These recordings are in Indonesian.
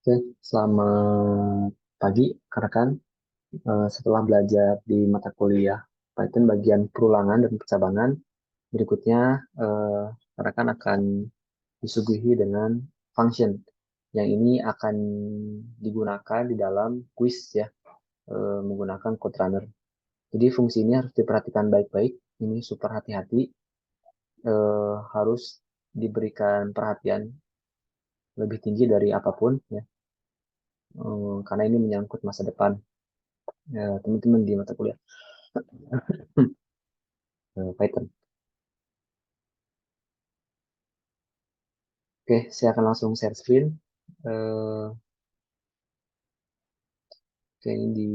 Oke, selamat pagi, rekan. Setelah belajar di mata kuliah Python bagian perulangan dan percabangan, berikutnya rekan akan disuguhi dengan function yang ini akan digunakan di dalam quiz ya, menggunakan code runner. Jadi fungsi ini harus diperhatikan baik-baik. Ini super hati-hati, harus diberikan perhatian lebih tinggi dari apapun ya, karena ini menyangkut masa depan teman-teman di mata kuliah Python. Oke, saya akan langsung share screen. Eh, Oke, ini di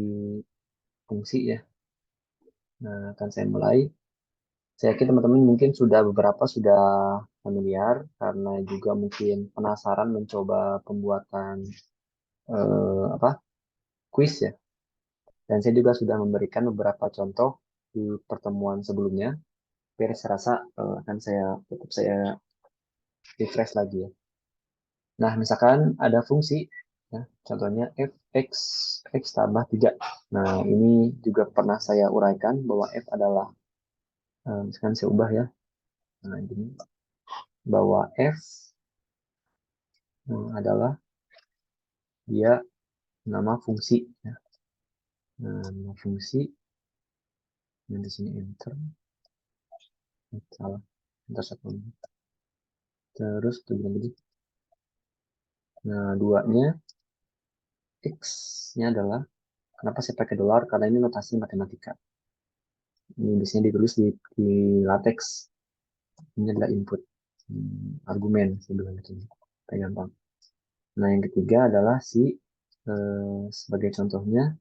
fungsi ya. Nah, akan saya mulai. Saya yakin teman-teman mungkin beberapa sudah familiar karena juga mungkin penasaran mencoba pembuatan apa quiz ya. Dan saya juga sudah memberikan beberapa contoh di pertemuan sebelumnya. Tapi saya rasa akan saya refresh lagi ya. Nah, misalkan ada fungsi, ya, contohnya f(x) x tambah 3. Nah, ini juga pernah saya uraikan bahwa f adalah, misalkan saya ubah ya, nah, ini, bahwa f adalah dia nama fungsi. Ya. Nah, nama fungsi, yang di sini enter, salah, enter satu. Terus, tuh begini. Nah, duanya, x-nya adalah, kenapa saya pakai dolar? Karena ini notasi matematika. Ini biasanya ditulis di latex. Ini adalah input argumen sebenarnya itu paling gampang. Nah, yang ketiga adalah sebagai contohnya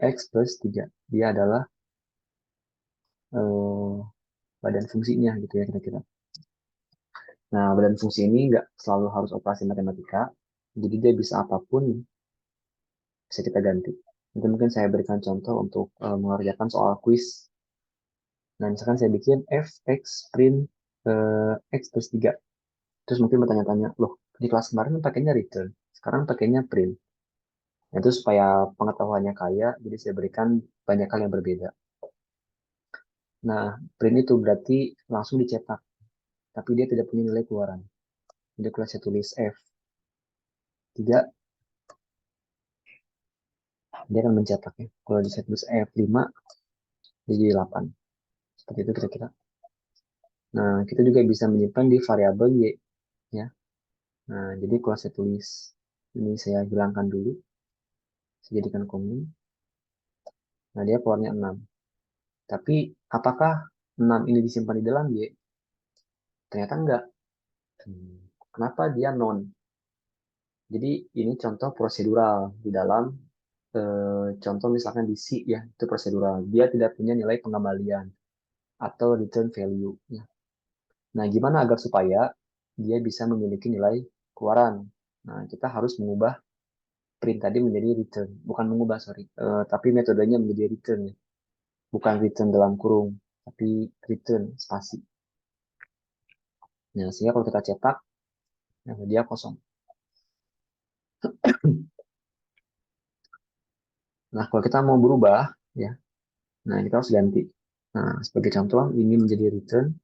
x plus 3. Dia adalah eh, badan fungsinya gitu ya kira-kira. Nah, badan fungsi ini nggak selalu harus operasi matematika. Jadi dia bisa apapun bisa kita ganti. Nanti mungkin saya berikan contoh untuk mengerjakan soal quiz. Nah, misalkan saya bikin f(x) print x plus 3. Terus mungkin bertanya-tanya, loh, di kelas kemarin pakainya return, sekarang pakainya print. Nah, itu supaya pengetahuannya kaya, jadi saya berikan banyak hal yang berbeda. Nah, print itu berarti langsung dicetak, tapi dia tidak punya nilai keluaran. Jadi kalau saya tulis F3, dia akan mencetak ya. Kalau saya tulis F5, dia jadi 8. Seperti itu kira-kira. Nah, kita juga bisa menyimpan di variabel Y. Ya. Nah, jadi kalau saya tulis, ini saya hilangkan dulu, saya jadikan komen. Nah, dia keluarnya 6. Tapi, apakah 6 ini disimpan di dalam Y? Ternyata enggak. Kenapa dia non? Jadi ini contoh prosedural di dalam contoh misalkan di C ya, itu prosedural. Dia tidak punya nilai pengembalian atau return value. Ya. Nah, gimana agar supaya dia bisa memiliki nilai keluaran? Nah, kita harus mengubah print tadi menjadi return. Bukan mengubah, sorry. Tapi metodenya menjadi return. Ya. Bukan return dalam kurung, tapi return spasi. Nah, sehingga kalau kita cetak, nah, dia kosong. Nah, kalau kita mau berubah, ya, nah kita harus ganti. Nah, sebagai contoh, ini menjadi return.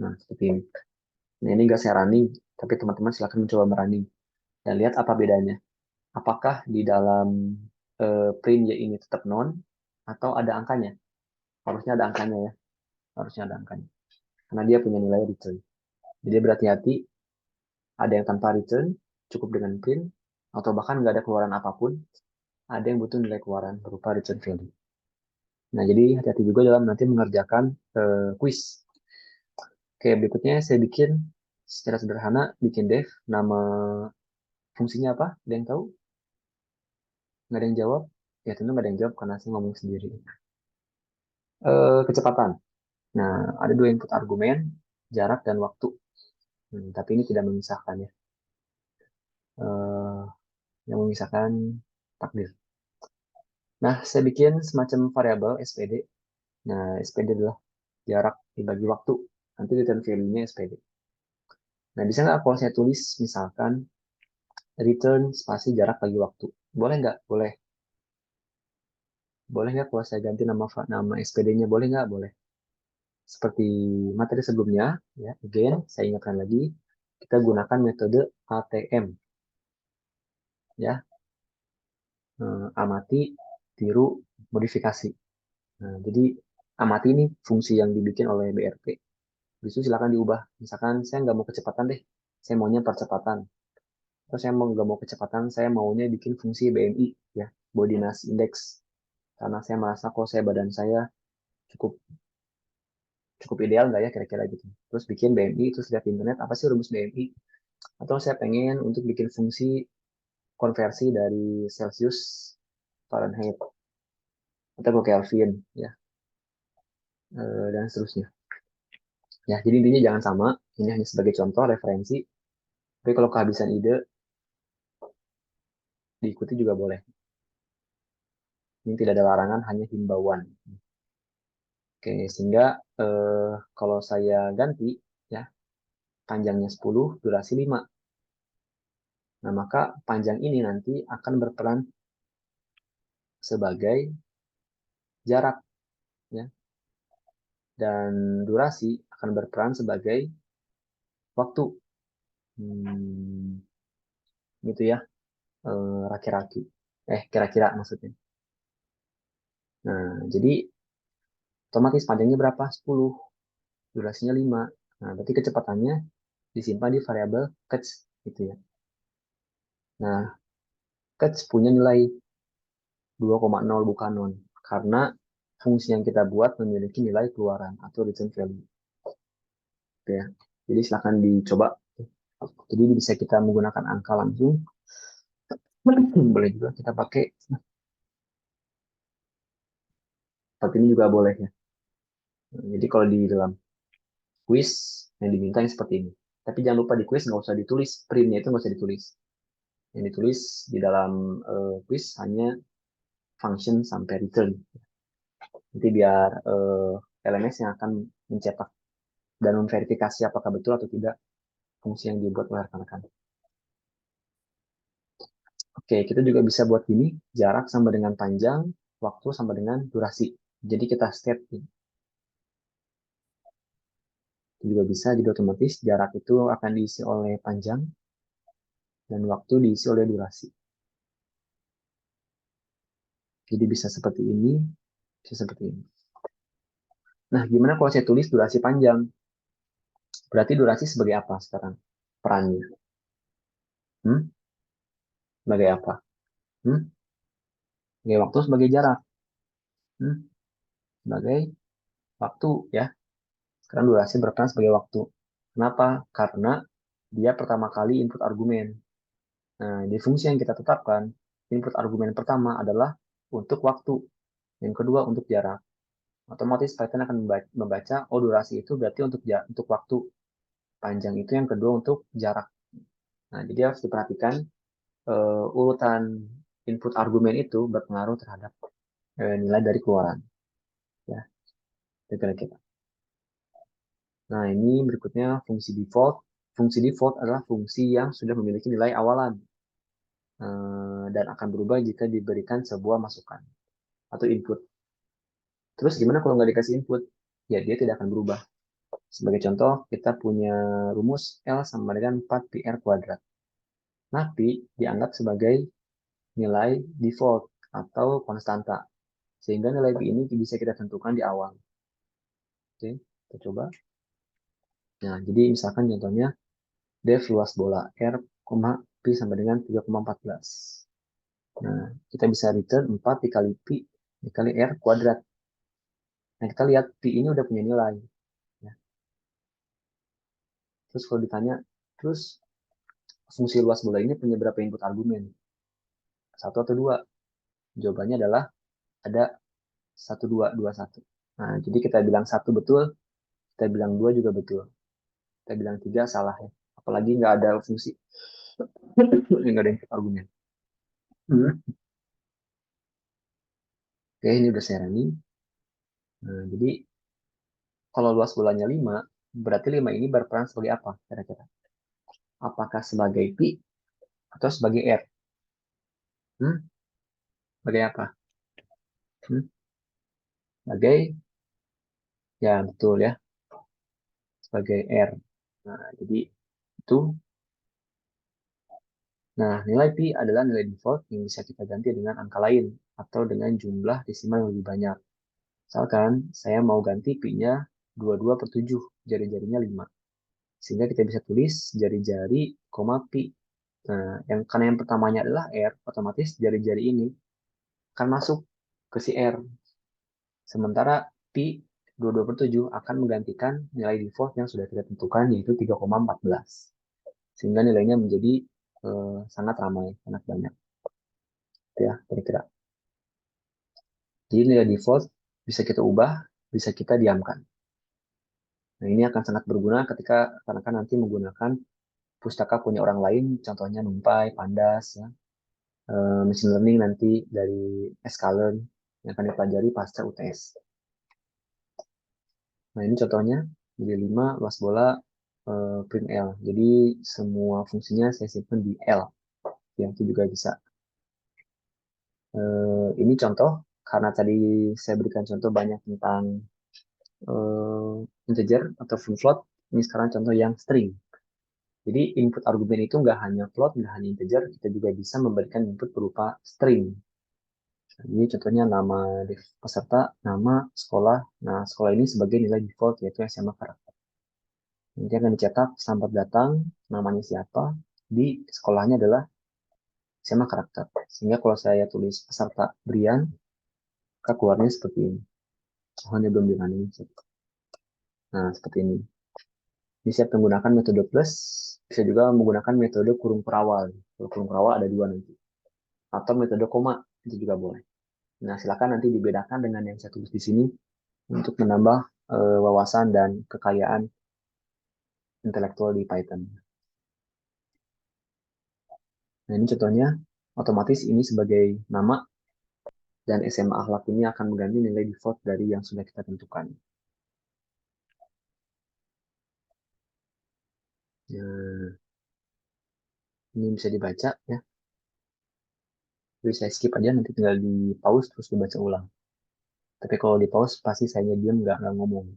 Nah, seperti ini. Nah, ini nggak saya running, tapi teman-teman silahkan mencoba merunning. Dan lihat apa bedanya. Apakah di dalam print Y ini tetap non, atau ada angkanya? Harusnya ada angkanya ya. Harusnya ada angkanya. Karena dia punya nilai return. Jadi berhati-hati, ada yang tanpa return, cukup dengan print, atau bahkan nggak ada keluaran apapun, ada yang butuh nilai keluaran berupa return value. Nah, jadi hati-hati juga dalam nanti mengerjakan quiz. Oke, berikutnya saya bikin secara sederhana, bikin dev, nama fungsinya apa? Ada yang tahu? Nggak ada yang jawab? Ya tentu nggak ada yang jawab karena saya ngomong sendiri. Kecepatan. Nah, ada dua input argumen, jarak dan waktu. Tapi ini tidak memisahkan ya. Eh, yang memisahkan takdir. Nah, saya bikin semacam variabel SPD. Nah, SPD adalah jarak dibagi waktu. Nanti return value-nya SPD. Nah, bisa nggak kalau saya tulis misalkan return spasi jarak bagi waktu? Boleh nggak? Boleh. Boleh nggak kalau saya ganti nama SPD-nya? Boleh nggak? Boleh. Seperti materi sebelumnya, ya, again, saya ingatkan lagi, kita gunakan metode ATM, ya, amati, tiru, modifikasi. Nah, jadi amati ini fungsi yang dibikin oleh BRT. Bisa silakan diubah. Misalkan saya nggak mau kecepatan deh, saya maunya percepatan. Terus saya mau nggak mau kecepatan, saya maunya bikin fungsi BMI, ya, Body Mass Index. Karena saya merasa kok saya badan saya cukup cukup ideal nggak ya kira-kira gitu. Terus bikin BMI, terus lihat di internet apa sih rumus BMI. Atau saya pengen untuk bikin fungsi konversi dari Celsius Fahrenheit atau ke Kelvin, ya, dan seterusnya. Ya, jadi intinya jangan sama. Ini hanya sebagai contoh referensi. Tapi kalau kehabisan ide, diikuti juga boleh. Ini tidak ada larangan, hanya himbauan. Oke, sehingga kalau saya ganti, ya, panjangnya 10, durasi 5. Nah, maka panjang ini nanti akan berperan sebagai jarak, ya, dan durasi akan berperan sebagai waktu. Hmm, gitu ya, raki-raki. Kira-kira maksudnya. Nah, jadi otomatis panjangnya berapa? 10, durasinya 5. Nah, berarti kecepatannya disimpan di variabel catch gitu ya. Nah, catch punya nilai 2,0 bukan non karena fungsi yang kita buat memiliki nilai keluaran atau return value. Gitu ya. Jadi silakan dicoba. Jadi bisa kita menggunakan angka langsung. Boleh juga kita pakai seperti ini juga boleh ya. Jadi kalau di dalam quiz yang diminta yang seperti ini. Tapi jangan lupa di quiz nggak usah ditulis, printnya itu nggak usah ditulis. Yang ditulis di dalam quiz hanya function sampai return. Nanti biar LMS yang akan mencetak dan memverifikasi apakah betul atau tidak fungsi yang dibuat oleh rekan-rekan. Oke, kita juga bisa buat gini, jarak sama dengan panjang, waktu sama dengan durasi. Jadi kita state ini. Itu juga bisa, jadi otomatis jarak itu akan diisi oleh panjang, dan waktu diisi oleh durasi. Jadi bisa seperti ini, bisa seperti ini. Nah, gimana kalau saya tulis durasi panjang? Berarti durasi sebagai apa sekarang? Perannya. Hmm? Sebagai apa? Hmm? Sebagai waktu, sebagai jarak. Hmm? Sebagai waktu, ya. Sekarang durasi berperan sebagai waktu. Kenapa? Karena dia pertama kali input argumen. Nah, di fungsi yang kita tetapkan, input argumen pertama adalah untuk waktu. Yang kedua untuk jarak. Otomatis Python akan membaca, oh durasi itu berarti untuk waktu. Panjang itu yang kedua untuk jarak. Nah, jadi harus diperhatikan urutan input argumen itu berpengaruh terhadap nilai dari keluaran. Ya, kira-kira. Nah, ini berikutnya fungsi default. Fungsi default adalah fungsi yang sudah memiliki nilai awalan dan akan berubah jika diberikan sebuah masukan atau input. Terus gimana kalau nggak dikasih input? Ya, dia tidak akan berubah. Sebagai contoh, kita punya rumus L sama dengan 4πr kuadrat. Nah, Pi dianggap sebagai nilai default atau konstanta. Sehingga nilai Pi ini bisa kita tentukan di awal. Oke, kita coba. Nah, jadi misalkan contohnya def luas bola R, Pi sama dengan 3,14. Nah, kita bisa return 4 dikali Pi dikali R kuadrat. Nah, kita lihat Pi ini udah punya nilai. Ya. Terus kalau ditanya, terus fungsi luas bola ini punya berapa input argumen? Satu atau dua? Jawabannya adalah ada satu, dua, dua, satu. Nah, jadi kita bilang satu betul, kita bilang dua juga betul. Kita bilang tiga salah ya. Apalagi nggak ada fungsi, nggak ada input argumen. Oke, ini udah saya running. Nah, jadi kalau luas bolanya 5, berarti 5 ini berperan sebagai apa kira-kira? Apakah sebagai pi atau sebagai r? Sebagai apa? Sebagai, ya betul ya, sebagai r. Nah, jadi itu. Nah, nilai pi adalah nilai default yang bisa kita ganti dengan angka lain atau dengan jumlah desimal yang lebih banyak. Misalkan saya mau ganti pi-nya 22/7, jari-jarinya 5. Sehingga kita bisa tulis jari-jari, pi. Nah, karena yang pertamanya adalah R, otomatis jari-jari ini akan masuk ke si R. Sementara pi 22/7 akan menggantikan nilai default yang sudah kita tentukan, yaitu 3,14. Sehingga nilainya menjadi sangat ramai, sangat banyak. Itu ya, kira-kira. Jadi nilai default bisa kita ubah, bisa kita diamkan. Nah, ini akan sangat berguna ketika rekan-rekan nanti menggunakan pustaka punya orang lain, contohnya NumPy, Pandas, ya. Machine learning nanti dari sklearn yang akan dipelajari pasca UTS. Nah, ini contohnya, jadi 5, luas bola, print L. Jadi, semua fungsinya saya simpan di L. Ya, itu juga bisa. Ini contoh, karena tadi saya berikan contoh banyak tentang integer atau full float. Ini sekarang contoh yang string. Jadi input argumen itu nggak hanya float, nggak hanya integer, kita juga bisa memberikan input berupa string. Ini contohnya nama peserta, nama, sekolah. Nah, sekolah ini sebagai nilai default, yaitu SMA karakter. Nanti akan dicetak selamat datang, namanya siapa, di sekolahnya adalah SMA karakter. Sehingga kalau saya tulis peserta Brian, maka keluarnya seperti ini. Hanya belum dirunning. Nah, seperti ini. Bisa menggunakan metode plus, bisa juga menggunakan metode kurung perawal. Kurung perawal ada 2 nanti. Atau metode koma, itu juga boleh. Nah, silakan nanti dibedakan dengan yang saya tulis di sini untuk menambah wawasan dan kekayaan intelektual di Python. Nah, ini contohnya, otomatis ini sebagai nama, dan SMA akhlak ini akan mengganti nilai default dari yang sudah kita tentukan. Nah, ini bisa dibaca ya. Jadi saya skip aja, nanti tinggal di pause terus dibaca ulang. Tapi kalau di pause pasti saya diam, nggak ngomong.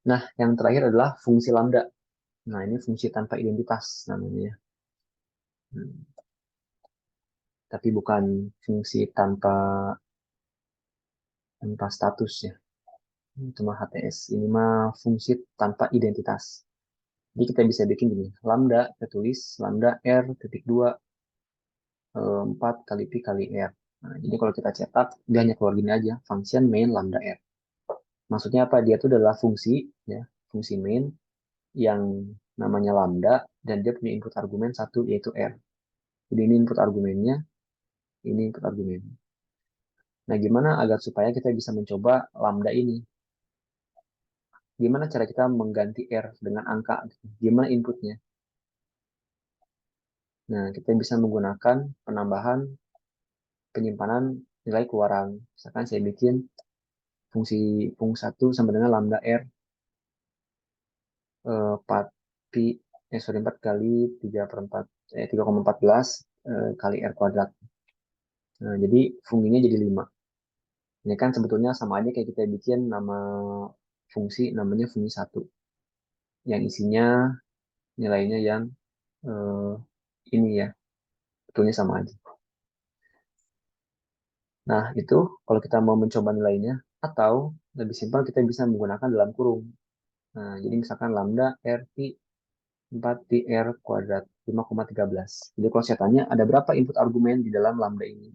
Nah, yang terakhir adalah fungsi lambda. Nah, ini fungsi tanpa identitas namanya. Tapi bukan fungsi tanpa status ya. Ini cuma HTS. Ini mah fungsi tanpa identitas. Jadi kita bisa bikin gini. Lambda, kita tulis lambda R titik 2 4 kali pi kali R. Nah, jadi kalau kita cetak, dia hanya keluar gini aja. Function main lambda R. Maksudnya apa? Dia itu adalah fungsi, ya, fungsi main yang namanya lambda, dan dia punya input argumen satu, yaitu R. Jadi ini input argumennya, ini input argumen. Nah, gimana agar supaya kita bisa mencoba lambda ini? Gimana cara kita mengganti R dengan angka? Gimana inputnya? Nah, kita bisa menggunakan penambahan penyimpanan nilai keluaran. Misalkan saya bikin fungsi fungsi 1 sama dengan lambda R 4 pi 4 kali 3,14 kali R kuadrat. Nah, jadi fungsinya jadi 5. Ini kan sebetulnya sama aja kayak kita bikin nama fungsi namanya fungsi 1. Yang isinya nilainya yang eh, ini ya. Betulnya sama aja. Nah, itu kalau kita mau mencoba nilainya, atau lebih simpel kita bisa menggunakan dalam kurung. Nah, jadi misalkan lambda R pi 4 pi R kuadrat 5,13. Jadi kalau saya tanya, ada berapa input argumen di dalam lambda ini?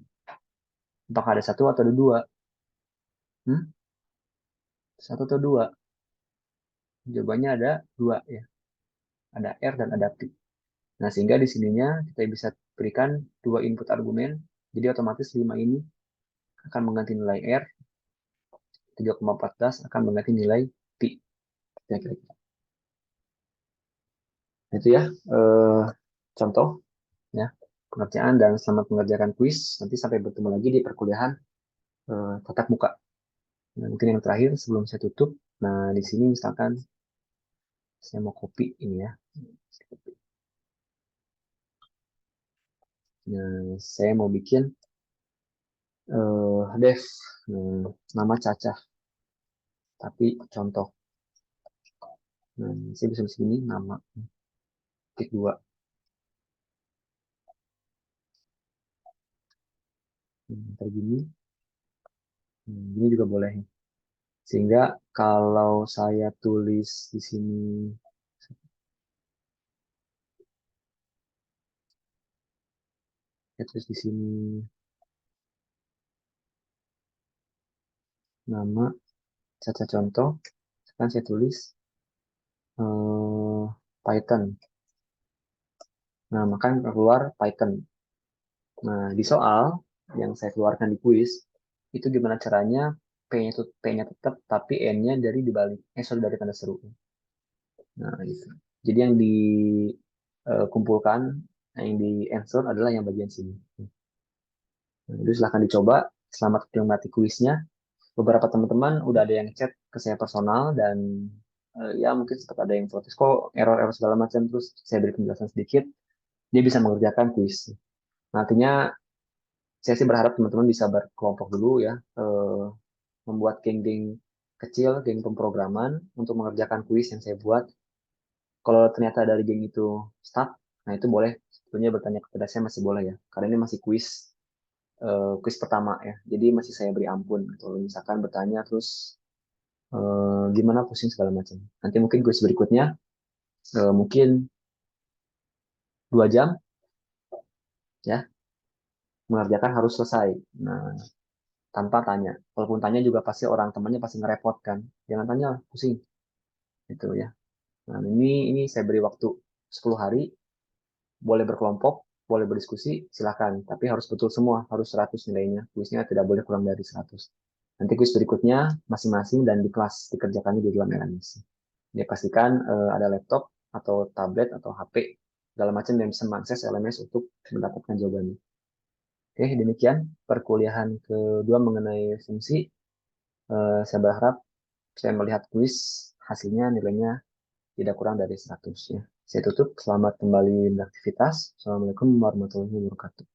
Apakah ada 1 atau ada 2? 1 atau 2? Jawabannya ada 2 ya. Ada R dan ada pi. Nah, sehingga di sininya kita bisa berikan 2 input argumen. Jadi otomatis 5 ini akan mengganti nilai R, 3,14 akan mengganti nilai pi. Kira-kira. Itu ya contoh ya pengerjaan, dan selamat mengerjakan kuis. Nanti sampai bertemu lagi di perkuliahan tatap muka. Nah, mungkin yang terakhir sebelum saya tutup. Nah, di sini misalkan saya mau copy ini ya. Nah, saya mau bikin Dev, nama Caca, tapi contoh. Nah, saya bisa segini nama titik dua. Ntar gini, gini juga boleh. Sehingga kalau saya tulis di sini, saya tulis di sini nama Caca contoh, kan saya tulis Python. Nah, maka keluar Python. Nah, di soal yang saya keluarkan di kuis, itu gimana caranya P-nya tetap, tapi N-nya dari dibalik. Sorry, dari tanda seru. Nah, gitu. Jadi yang dikumpulkan, yang di answer adalah yang bagian sini. Nah, itu silahkan dicoba. Selamat menikmati kuisnya. Beberapa teman-teman udah ada yang chat ke saya personal dan ya mungkin sempat ada yang protes kok error-error segala macam, terus saya beri penjelasan sedikit, dia bisa mengerjakan kuis. Nantinya saya sih berharap teman-teman bisa berkelompok dulu ya, membuat geng-geng kecil, geng pemrograman untuk mengerjakan kuis yang saya buat. Kalau ternyata dari geng itu stuck, nah itu boleh sebetulnya bertanya kepada saya, masih boleh ya, karena ini masih kuis pertama ya, jadi masih saya beri ampun. Kalau misalkan bertanya terus gimana pusing segala macam. Nanti mungkin kuis berikutnya mungkin 2 jam ya, mengerjakan harus selesai. Nah, tanpa tanya. Walaupun tanya juga pasti orang temannya pasti ngerepotkan. Jangan tanya, pusing. Gitu ya. Nah, ini saya beri waktu 10 hari, boleh berkelompok, boleh berdiskusi, silakan. Tapi harus betul semua, harus 100 nilainya. Kuisnya tidak boleh kurang dari 100. Nanti kuis berikutnya masing-masing dan di kelas dikerjakannya di dalam LMS. Dia pastikan ada laptop atau tablet atau HP segala macam yang bisa mengakses LMS untuk mendapatkan jawabannya. Oke, demikian perkuliahan kedua mengenai fungsi. Saya berharap saya melihat kuis hasilnya nilainya tidak kurang dari 100 ya. Saya tutup. Selamat kembali beraktivitas. Assalamualaikum warahmatullahi wabarakatuh.